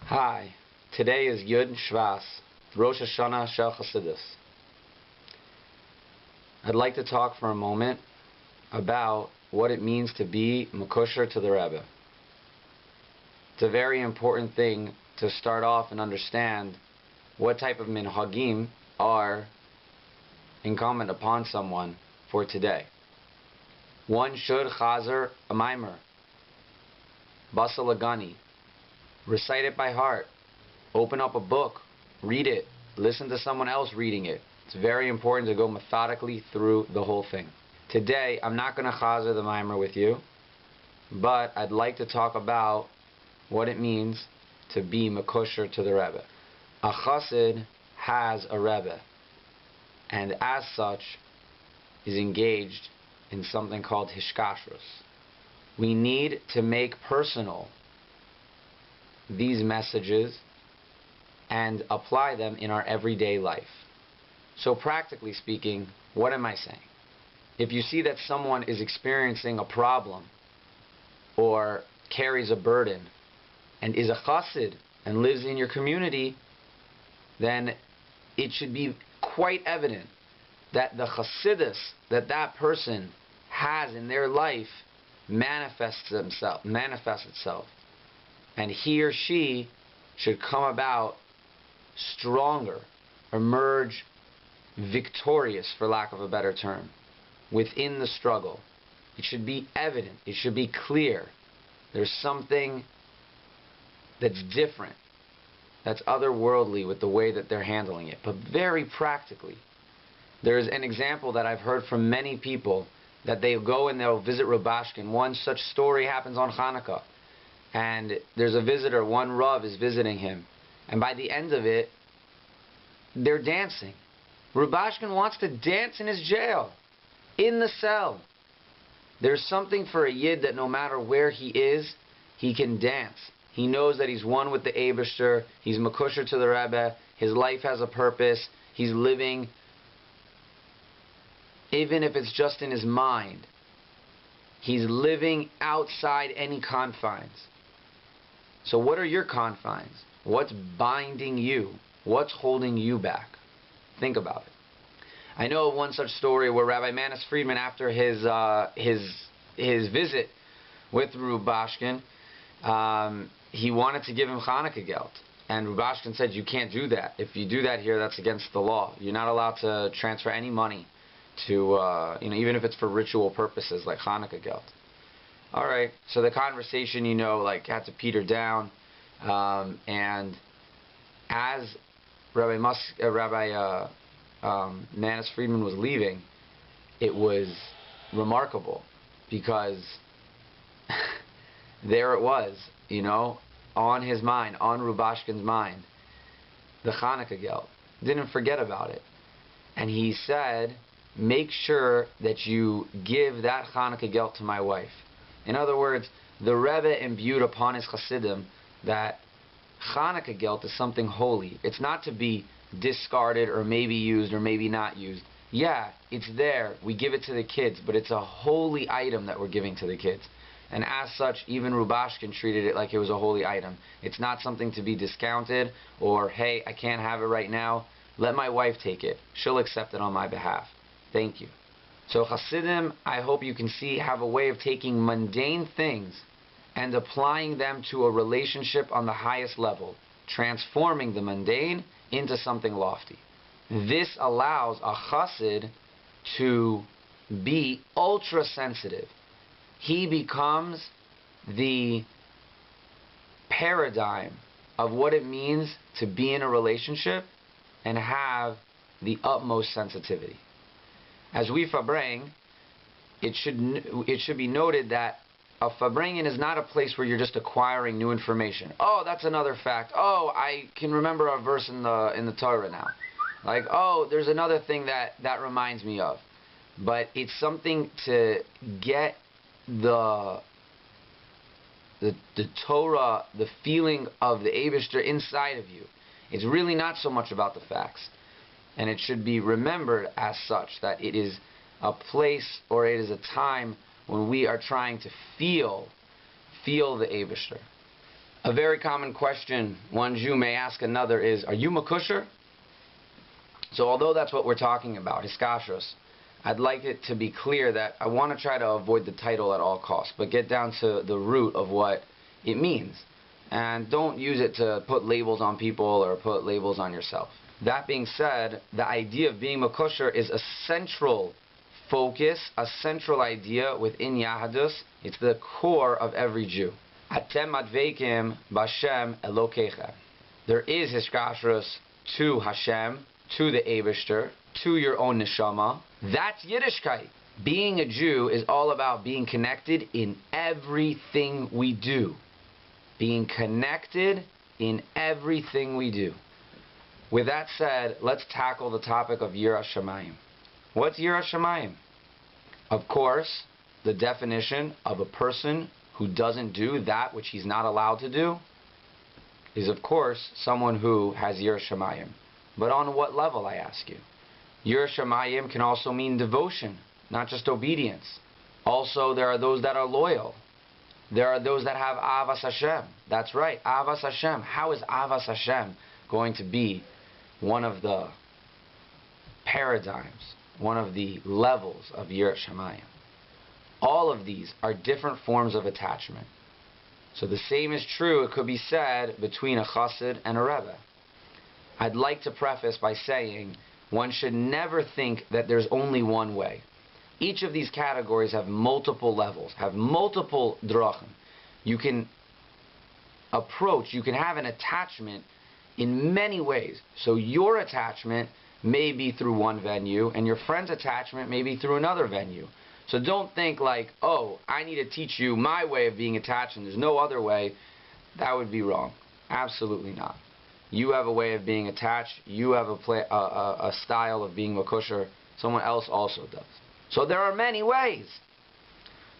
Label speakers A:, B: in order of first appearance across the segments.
A: Hi, today is Shvat, Rosh Hashanah Shel Chassidus. I'd like to talk for a moment about what it means to be Makosher to the REBBE. It's a very important thing to start off and understand what type of minhagim are incumbent upon someone for today. One should chazer a mimer, basal agani, recite it by heart, open up a book, read it, listen to someone else reading it. It's very important to go methodically through the whole thing. Today, I'm not going to chazer the mimer with you, but I'd like to talk about what it means to be makosher to the REBBE. A chassid has a REBBE, and as such is engaged in something called Hiskashrus. We need to make personal these messages and apply them in our everyday life. So practically speaking, what am I saying? If you see that someone is experiencing a problem or carries a burden and is a chassid and lives in your community, then it should be quite evident that the Chassidus that person has in their life manifests itself. And he or she should come about stronger, emerge victorious, for lack of a better term, within the struggle. It should be evident. It should be clear. There's something that's different, that's otherworldly with the way that they're handling it. But very practically, there's an example that I've heard from many people that they'll go and they'll visit REBBE. One such story happens on Hanukkah. And there's a visitor, one Rav is visiting him. And by the end of it, they're dancing. REBBE wants to dance in his jail, in the cell. There's something for a Yid that no matter where he is, he can dance. He knows that he's one with the Eibishter, he's Makosher to the REBBE, his life has a purpose, he's living, even if it's just in his mind. He's living outside any confines. So what are your confines? What's binding you? What's holding you back? Think about it. I know of one such story where Rabbi Manis Friedman, after his visit with REBBE, he wanted to give him Hanukkah gelt. And REBBE said, you can't do that. If you do that here, that's against the law. You're not allowed to transfer any money to, even if it's for ritual purposes like Hanukkah gelt. All right, so the conversation, had to peter down, and as Rabbi Manis Friedman was leaving, it was remarkable because there it was, on his mind, on REBBE's mind, the Hanukkah gelt. Didn't forget about it, and he said, make sure that you give that Hanukkah gelt to my wife. In other words, the REBBE imbued upon his Chassidim that Hanukkah gelt is something holy. It's not to be discarded or maybe used or maybe not used. Yeah, it's there. We give it to the kids, but it's a holy item that we're giving to the kids. And as such, even REBBE treated it like it was a holy item. It's not something to be discounted or, hey, I can't have it right now. Let my wife take it. She'll accept it on my behalf. Thank you. So Chassidim, I hope you can see, have a way of taking mundane things and applying them to a relationship on the highest level, transforming the mundane into something lofty. This allows a Chassid to be ultra sensitive. He becomes the paradigm of what it means to be in a relationship and have the utmost sensitivity. As we farbrengen, it should be noted that a farbrengen is not a place where you're just acquiring new information. Oh, that's another fact. Oh, I can remember a verse in the Torah now. Like, oh, there's another thing that reminds me of. But it's something to get the Torah, the feeling of the Eibishter inside of you. It's really not so much about the facts. And it should be remembered as such, that it is a place or it is a time when we are trying to feel the Eibishter. A very common question one Jew may ask another is, are you Makosher? So although that's what we're talking about, Hiskashrus, I'd like it to be clear that I want to try to avoid the title at all costs, but get down to the root of what it means. And don't use it to put labels on people or put labels on yourself. That being said, the idea of being Makosher is a central focus, a central idea within Yahadus. It's the core of every Jew. Atem adveikim b'Hashem Elokechem. There is Hiskashrus to Hashem, to the Eibishter, to your own neshama. That's Yiddishkeit. Being a Jew is all about being connected in everything we do. Being connected in everything we do. With that said, let's tackle the topic of Yiras Shamayim. What's Yiras Shamayim? Of course, the definition of a person who doesn't do that which he's not allowed to do is, of course, someone who has Yiras Shamayim. But on what level, I ask you? Yiras Shamayim can also mean devotion, not just obedience. Also, there are those that are loyal. There are those that have Avas Hashem. That's right, Avas Hashem. How is Avas Hashem going to be one of the paradigms, one of the levels of Yiras Shamayim? All of these are different forms of attachment. So the same is true, it could be said, between a Chassid and a Rebbe. I'd like to preface by saying one should never think that there's only one way. Each of these categories have multiple levels, have multiple drachim. You can approach, you can have an attachment in many ways. So your attachment may be through one venue, and your friend's attachment may be through another venue. So don't think like, oh, I need to teach you my way of being attached and there's no other way. That would be wrong. Absolutely not. You have a way of being attached. You have a style of being Makosher. Someone else also does. So there are many ways.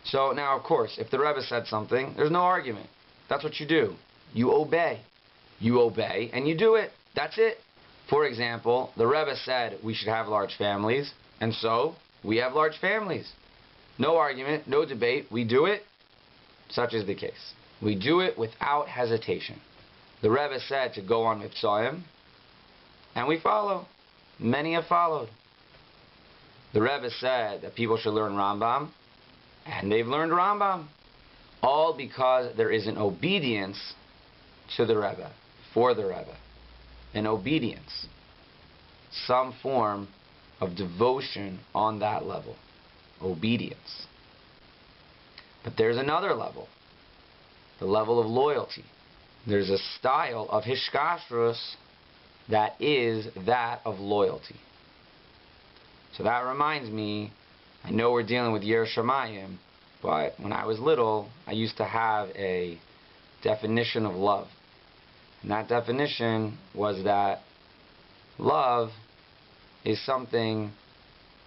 A: So now, of course, if the Rebbe said something, there's no argument. That's what you do. You obey. You obey and you do it. That's it. For example, the Rebbe said we should have large families, and so we have large families. No argument, no debate. We do it. Such is the case. We do it without hesitation. The Rebbe said to go on Mitzvahim, and we follow. Many have followed. The Rebbe said that people should learn Rambam, and they've learned Rambam. All because there is an obedience to the Rebbe, for the Rebbe. An obedience. Some form of devotion on that level. Obedience. But there's another level. The level of loyalty. There's a style of Hiskashrus that is that of loyalty. So that reminds me, I know we're dealing with Yiras Shamayim, but when I was little, I used to have a definition of love. And that definition was that love is something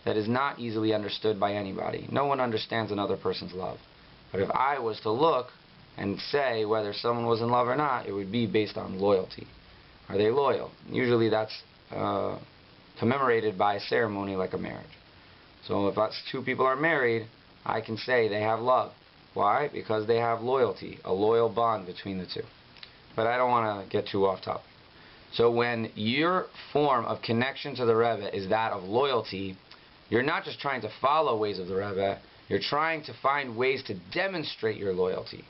A: that is not easily understood by anybody. No one understands another person's love. But if I was to look and say whether someone was in love or not, it would be based on loyalty. Are they loyal? Usually that's commemorated by a ceremony like a marriage. So if two people are married, I can say they have love. Why? Because they have loyalty, a loyal bond between the two. But I don't want to get too off topic. So when your form of connection to the Rebbe is that of loyalty, you're not just trying to follow ways of the Rebbe, you're trying to find ways to demonstrate your loyalty.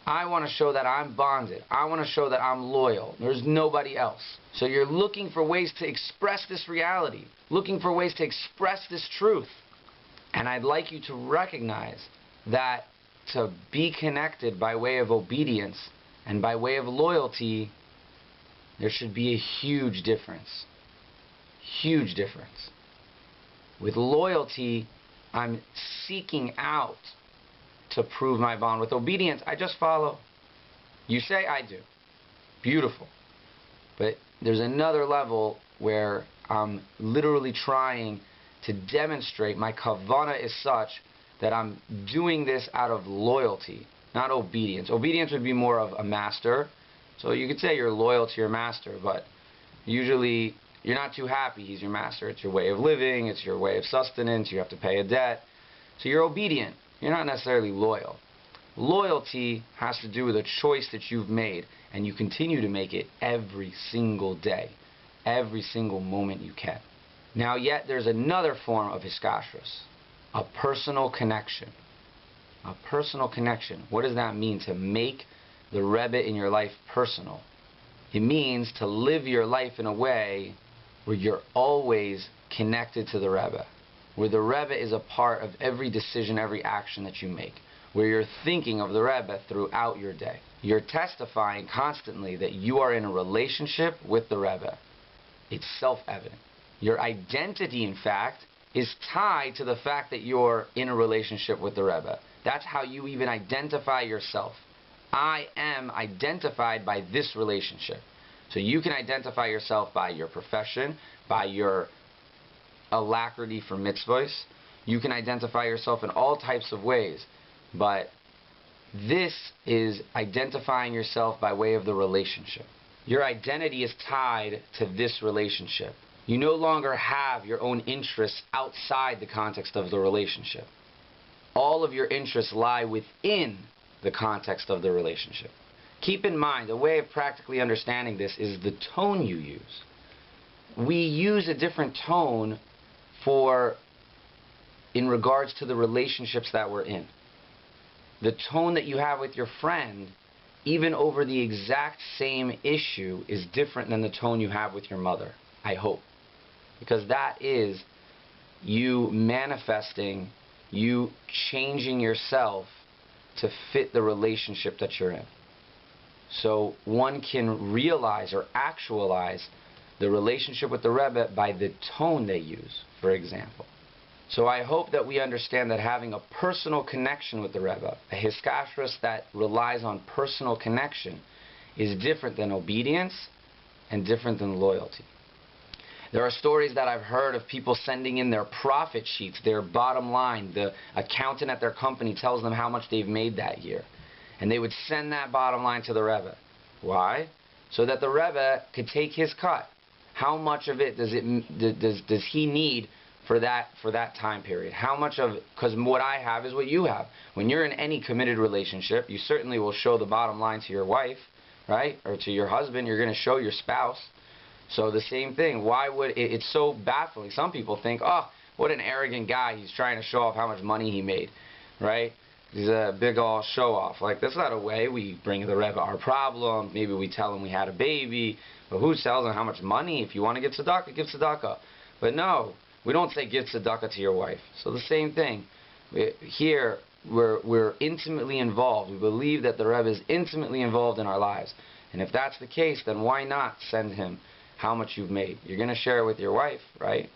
A: I want to show that I'm bonded. I want to show that I'm loyal. There's nobody else. So you're looking for ways to express this reality, looking for ways to express this truth. And I'd like you to recognize that to be connected by way of obedience and by way of loyalty, there should be a huge difference. Huge difference. With loyalty, I'm seeking out to prove my bond. With obedience, I just follow. You say, I do. Beautiful. But there's another level where I'm literally trying to demonstrate my kavanah is such that I'm doing this out of loyalty, not obedience. Obedience would be more of a master. So you could say you're loyal to your master, but usually you're not too happy he's your master. It's your way of living. It's your way of sustenance. You have to pay a debt. So you're obedient. You're not necessarily loyal. Loyalty has to do with a choice that you've made, and you continue to make it every single day, every single moment you can. Now yet there's another form of Hiskashrus, a personal connection. A personal connection. What does that mean? To make the Rebbe in your life personal. It means to live your life in a way where you're always connected to the Rebbe, where the Rebbe is a part of every decision, every action that you make, where you're thinking of the Rebbe throughout your day. You're testifying constantly that you are in a relationship with the Rebbe. It's self-evident. Your identity, in fact, is tied to the fact that you're in a relationship with the Rebbe. That's how you even identify yourself. I am identified by this relationship. So you can identify yourself by your profession, by your alacrity for mitzvahs. You can identify yourself in all types of ways. But this is identifying yourself by way of the relationship. Your identity is tied to this relationship. You no longer have your own interests outside the context of the relationship. All of your interests lie within the context of the relationship. Keep in mind, a way of practically understanding this is the tone you use. We use a different tone in regards to the relationships that we're in. The tone that you have with your friend, even over the exact same issue, is different than the tone you have with your mother, I hope. Because that is you manifesting, you changing yourself to fit the relationship that you're in. So one can realize or actualize the relationship with the Rebbe by the tone they use, for example. So I hope that we understand that having a personal connection with the Rebbe, a Hiskashrus that relies on personal connection, is different than obedience and different than loyalty. There are stories that I've heard of people sending in their profit sheets, their bottom line. The accountant at their company tells them how much they've made that year. And they would send that bottom line to the Rebbe. Why? So that the Rebbe could take his cut. How much of it does he need for that time period? How much of, because what I have is what you have. When you're in any committed relationship, you certainly will show the bottom line to your wife, right? Or to your husband. You're going to show your spouse. So the same thing. Why would it's so baffling? Some people think, oh, what an arrogant guy. He's trying to show off how much money he made, right? He's a big old show off. Like, that's not a way we bring the Rebbe our problem. Maybe we tell him we had a baby. But who tells him how much money? If you want to give tzedakah, give tzedakah. But no, we don't say give tzedakah to your wife. So the same thing. Here, we're intimately involved. We believe that the Rebbe is intimately involved in our lives. And if that's the case, then why not send him how much you've made? You're going to share it with your wife, right?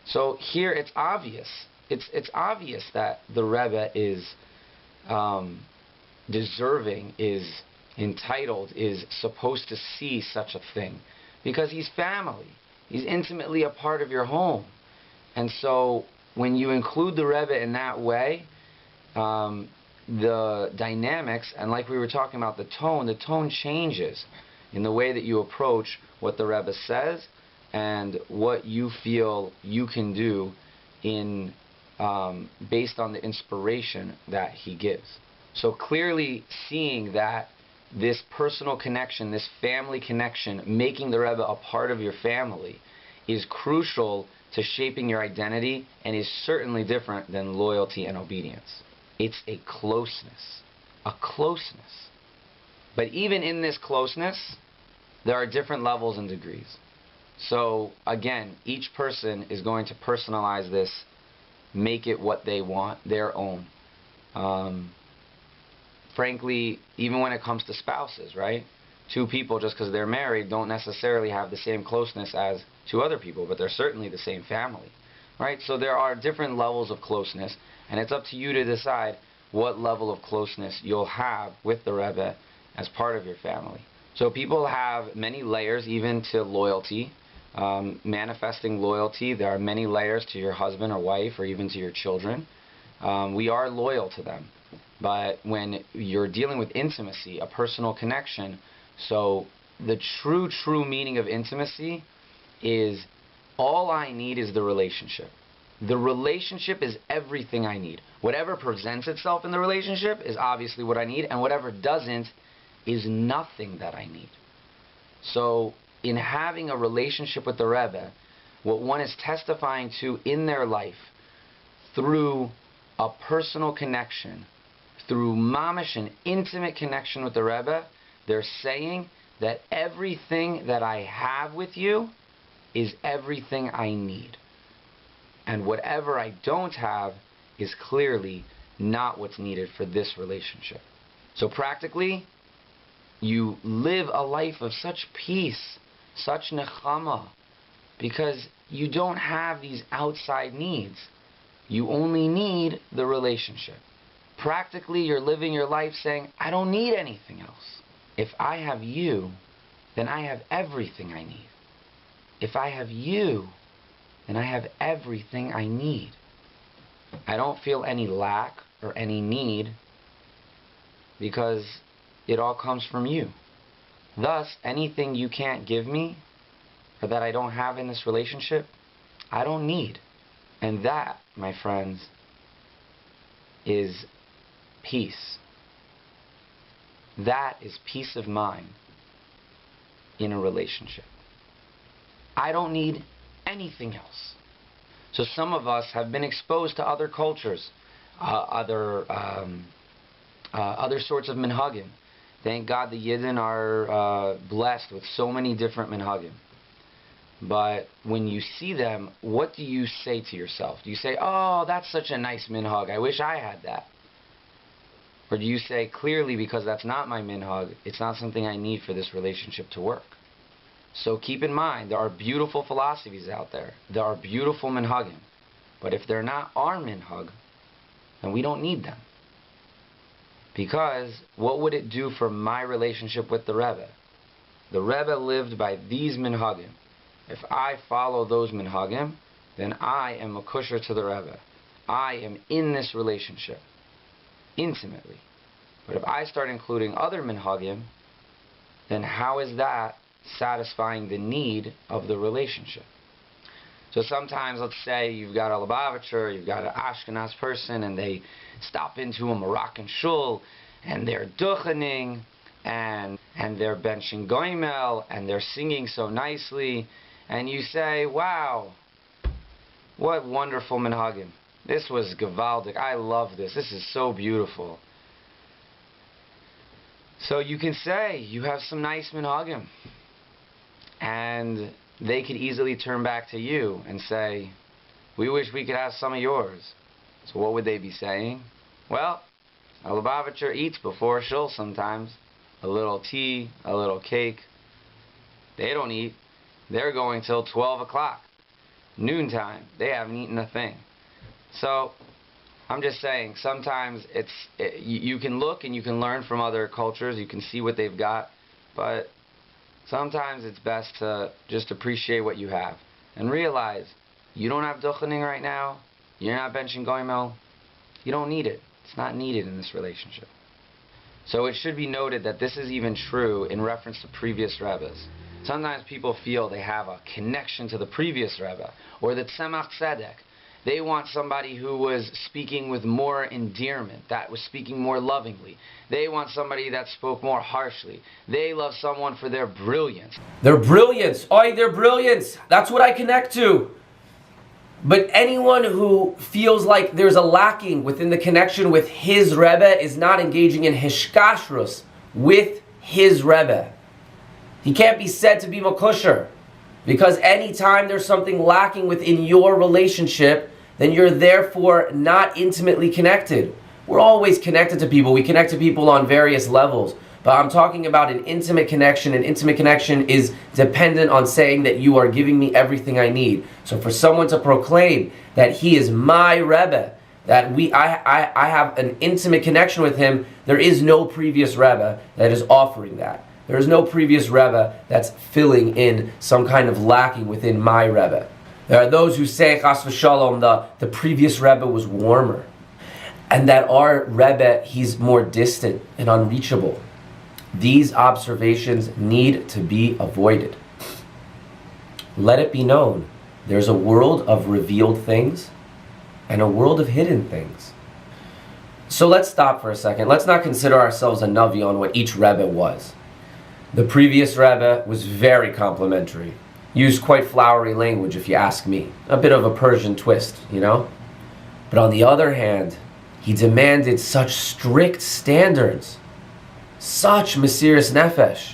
A: So here it's obvious. It's obvious that the Rebbe is deserving, is entitled, is supposed to see such a thing. Because he's family. He's intimately a part of your home. And so when you include the Rebbe in that way, the dynamics, and like we were talking about the tone changes in the way that you approach what the Rebbe says and what you feel you can do in based on the inspiration that he gives. So clearly seeing that this personal connection, this family connection, making the Rebbe a part of your family is crucial to shaping your identity and is certainly different than loyalty and obedience. It's a closeness. A closeness. But even in this closeness, there are different levels and degrees. So again, each person is going to personalize this, make it what they want, their own. Frankly, even when it comes to spouses, right? Two people, just because they're married, don't necessarily have the same closeness as two other people, but they're certainly the same family, right? So there are different levels of closeness, and it's up to you to decide what level of closeness you'll have with the Rebbe as part of your family. So people have many layers even to loyalty. Manifesting loyalty, there are many layers to your husband or wife or even to your children. We are loyal to them. But when you're dealing with intimacy, a personal connection, so the true meaning of intimacy is all I need is the relationship. The relationship is everything I need. Whatever presents itself in the relationship is obviously what I need, and whatever doesn't is nothing that I need. So in having a relationship with the Rebbe, what one is testifying to in their life through a personal connection, through mamash, an intimate connection with the Rebbe, they're saying that everything that I have with you is everything I need. And whatever I don't have is clearly not what's needed for this relationship. So practically, you live a life of such peace, such nechama, because you don't have these outside needs. You only need the relationship. Practically, you're living your life saying, I don't need anything else. If I have you, then I have everything I need. If I have you, then I have everything I need. I don't feel any lack or any need because it all comes from you. Thus, anything you can't give me or that I don't have in this relationship, I don't need. And that, my friends, is peace. That is peace of mind in a relationship. I don't need anything else. So some of us have been exposed to other cultures, other sorts of minhagim. Thank God the Yidden are blessed with so many different minhagim. But when you see them, what do you say to yourself? Do you say, oh, that's such a nice minhag, I wish I had that? Or do you say, clearly, because that's not my minhag, it's not something I need for this relationship to work? So keep in mind, there are beautiful philosophies out there. There are beautiful minhagim. But if they're not our minhag, then we don't need them. Because what would it do for my relationship with the Rebbe? The Rebbe lived by these minhagim. If I follow those minhagim, then I am a kusher to the Rebbe. I am in this relationship intimately. But if I start including other minhagim, then how is that satisfying the need of the relationship? So sometimes, let's say you've got a Lubavitcher, you've got an Ashkenaz person, and they stop into a Moroccan shul, and they're duchening, and they're benching goimel, and they're singing so nicely, and you say, wow, what wonderful minhagim. This was gewaldic. I love this. This is so beautiful. So you can say, you have some nice minhagim. And they could easily turn back to you and say, we wish we could have some of yours. So what would they be saying? Well, a Lubavitcher eats before shul sometimes. A little tea, a little cake. They don't eat. They're going till 12 o'clock. Noontime. They haven't eaten a thing. So, I'm just saying, sometimes you can look and you can learn from other cultures. You can see what they've got. But sometimes it's best to just appreciate what you have. And realize, you don't have duchening right now. You're not benching goimel. You don't need it. It's not needed in this relationship. So it should be noted that this is even true in reference to previous Rebbes. Sometimes people feel they have a connection to the previous Rebbe, or the Tzemach Tzedek. They want somebody who was speaking with more endearment, that was speaking more lovingly. They want somebody that spoke more harshly. They love someone for their brilliance.
B: Their brilliance. Oh, their brilliance. That's what I connect to. But anyone who feels like there's a lacking within the connection with his Rebbe is not engaging in Hiskashrus with his Rebbe. He can't be said to be Makosher. Because anytime there's something lacking within your relationship, then you're therefore not intimately connected. We're always connected to people. We connect to people on various levels. But I'm talking about an intimate connection. An intimate connection is dependent on saying that you are giving me everything I need. So for someone to proclaim that he is my Rebbe, that I have an intimate connection with him, there is no previous Rebbe that is offering that. There is no previous Rebbe that's filling in some kind of lacking within my Rebbe. There are those who say, Chas v'shalom, the previous Rebbe was warmer. And that our Rebbe, he's more distant and unreachable. These observations need to be avoided. Let it be known, there's a world of revealed things, and a world of hidden things. So let's stop for a second. Let's not consider ourselves a Navi on what each Rebbe was. The previous Rebbe was very complimentary. Used quite flowery language, if you ask me. A bit of a Persian twist, you know? But on the other hand, he demanded such strict standards, such Mesiras Nefesh.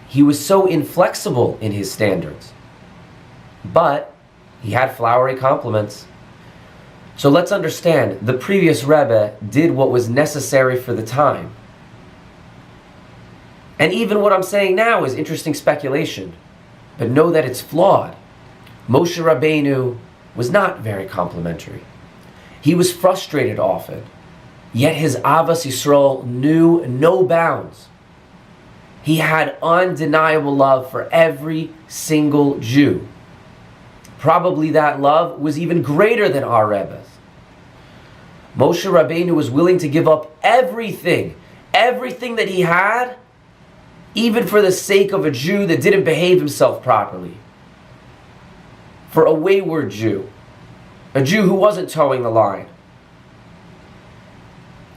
B: He was so inflexible in his standards. But he had flowery compliments. So let's understand, the previous Rebbe did what was necessary for the time. And even what I'm saying now is interesting speculation, but know that it's flawed. Moshe Rabbeinu was not very complimentary. He was frustrated often, yet his Avas Yisrael knew no bounds. He had undeniable love for every single Jew. Probably that love was even greater than our Rebbe's. Moshe Rabbeinu was willing to give up everything that he had, even for the sake of a Jew that didn't behave himself properly. For a wayward Jew, a Jew who wasn't towing the line.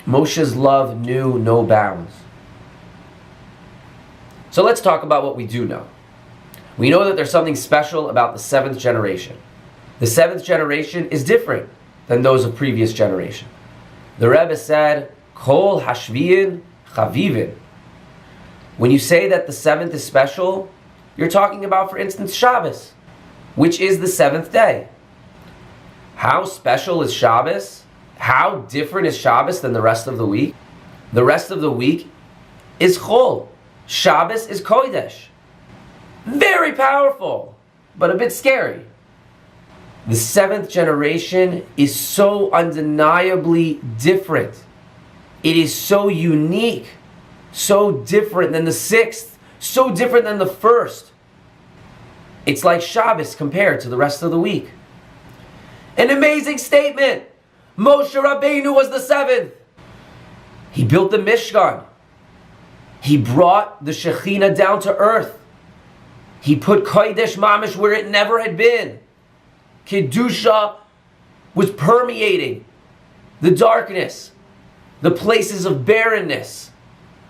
B: Moshe's love knew no bounds. So let's talk about what we do know. We know that there's something special about the seventh generation. The seventh generation is different than those of previous generation. The Rebbe said, Kol hashviyin chavivin. When you say that the seventh is special, you're talking about, for instance, Shabbos, which is the seventh day. How special is Shabbos? How different is Shabbos than the rest of the week? The rest of the week is Chol. Shabbos is Kodesh. Very powerful, but a bit scary. The seventh generation is so undeniably different. It is so unique, so different than the sixth, so different than the first. It's like Shabbos compared to the rest of the week. An amazing statement. Moshe Rabbeinu was the seventh. He built the Mishkan. He brought the Shekhinah down to earth. He put Kodesh Mamish where it never had been. Kedusha was permeating the darkness, the places of barrenness,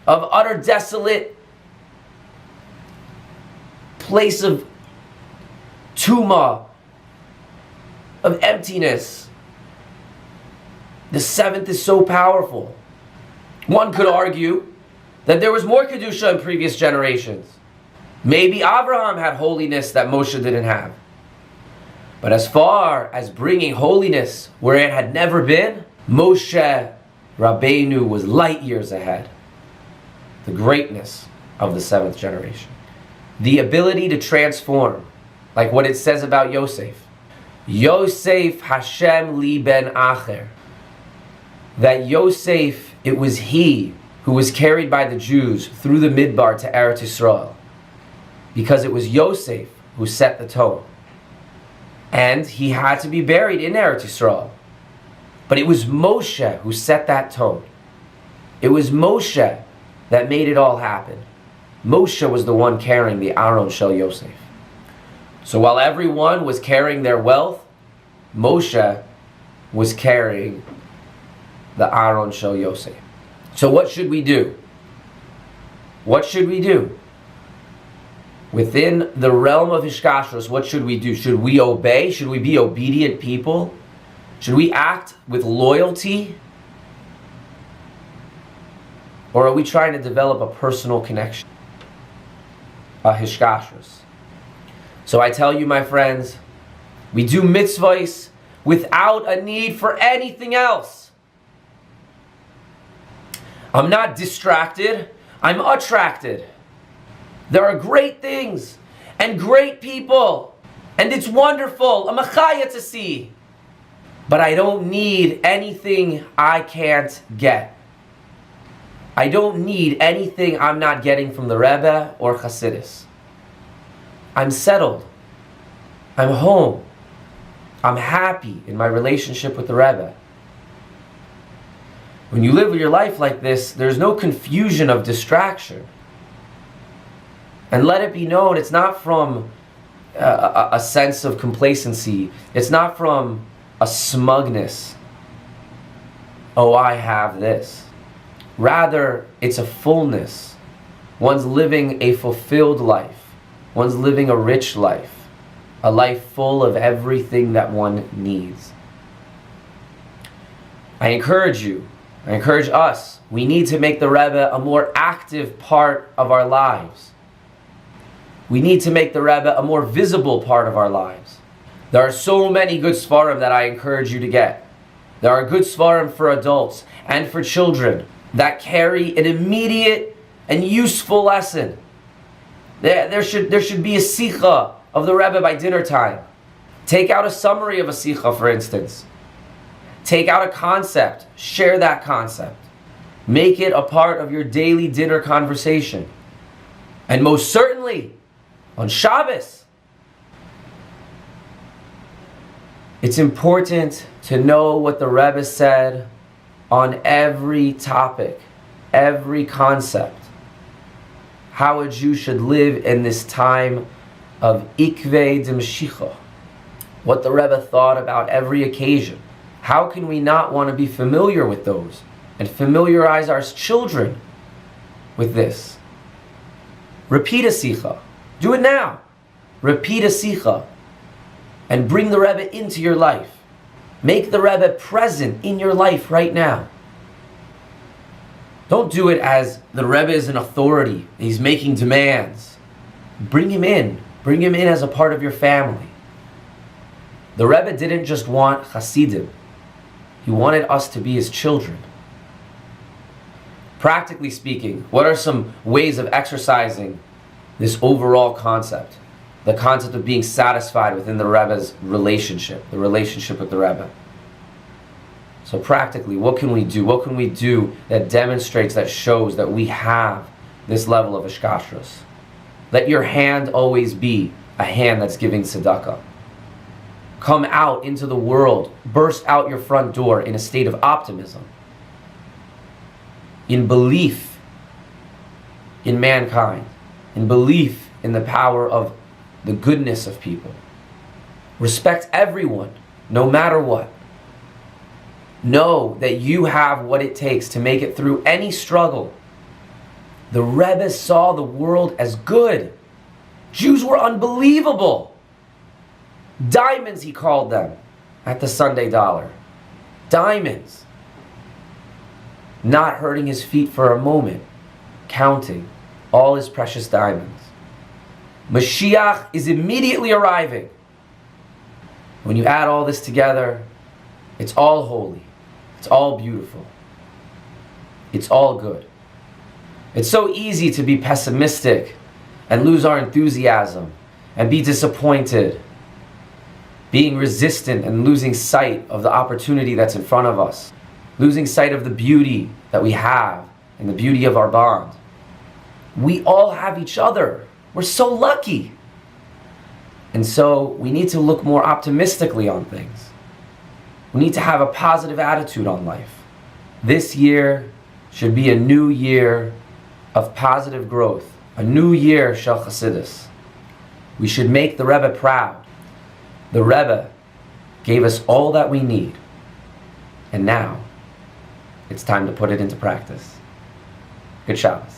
B: of utter desolate place of tumah, of emptiness. The seventh is so powerful. One could argue that there was more Kedusha in previous generations. Maybe Abraham had holiness that Moshe didn't have. But as far as bringing holiness where it had never been, Moshe Rabbeinu was light years ahead. The greatness of the seventh generation. The ability to transform, like what it says about Yosef. Yosef Hashem li ben acher. That Yosef, it was he who was carried by the Jews through the Midbar to Eretz Yisrael. Because it was Yosef who set the tone. And he had to be buried in Eretz Yisrael. But it was Moshe who set that tone. It was Moshe that made it all happen. Moshe was the one carrying the Aron Shel Yosef. So while everyone was carrying their wealth, Moshe was carrying the Aron Shel Yosef. So what should we do? What should we do? Within the realm of Hiskashrus, what should we do? Should we obey? Should we be obedient people? Should we act with loyalty? Or are we trying to develop a personal connection? A Hiskashrus. So I tell you, my friends, we do mitzvahs without a need for anything else. I'm not distracted, I'm attracted. There are great things and great people, and it's wonderful. I'm a chaya to see. But I don't need anything I can't get. I don't need anything I'm not getting from the REBBE or Chassidus. I'm settled. I'm home. I'm happy in my relationship with the REBBE. When you live your life like this, there's no confusion of distraction. And let it be known, it's not from a sense of complacency. It's not from a smugness. Oh, I have this. Rather, it's a fullness. One's living a fulfilled life. One's living a rich life. A life full of everything that one needs. I encourage you, I encourage us, we need to make the Rebbe a more active part of our lives. We need to make the Rebbe a more visible part of our lives. There are so many good Svarim that I encourage you to get. There are good Svarim for adults and for children that carry an immediate and useful lesson. There should be a Sikha of the Rebbe by dinner time. Take out a summary of a Sikha, for instance. Take out a concept. Share that concept. Make it a part of your daily dinner conversation. And most certainly, on Shabbos, it's important to know what the Rebbe said on every topic, every concept. How a Jew should live in this time of Ikvei D'Mshicha. What the Rebbe thought about every occasion. How can we not want to be familiar with those and familiarize our children with this? Repeat a Sikha. Do it now. Repeat a Sikha and bring the Rebbe into your life. Make the Rebbe present in your life right now. Don't do it as the Rebbe is an authority. He's making demands. Bring him in. Bring him in as a part of your family. The Rebbe didn't just want Chassidim. He wanted us to be his children. Practically speaking, what are some ways of exercising this overall concept? The concept of being satisfied within the Rebbe's relationship, the relationship with the Rebbe. So practically, what can we do? What can we do that demonstrates, that shows that we have this level of Hiskashrus? Let your hand always be a hand that's giving tzedakah. Come out into the world, burst out your front door in a state of optimism, in belief in mankind, in belief in the power of the goodness of people. Respect everyone, no matter what. Know that you have what it takes to make it through any struggle. The Rebbe saw the world as good. Jews were unbelievable. Diamonds, he called them at the Sunday dollar. Diamonds. Not hurting his feet for a moment, counting all his precious diamonds. Mashiach is immediately arriving. When you add all this together, it's all holy. It's all beautiful. It's all good. It's so easy to be pessimistic and lose our enthusiasm and be disappointed, being resistant and losing sight of the opportunity that's in front of us, losing sight of the beauty that we have and the beauty of our bond. We all have each other. We're so lucky. And so we need to look more optimistically on things. We need to have a positive attitude on life. This year should be a new year of positive growth, a new year Shel Chassidus. We should make the Rebbe proud. The Rebbe gave us all that we need, and now it's time to put it into practice. Good Shabbos.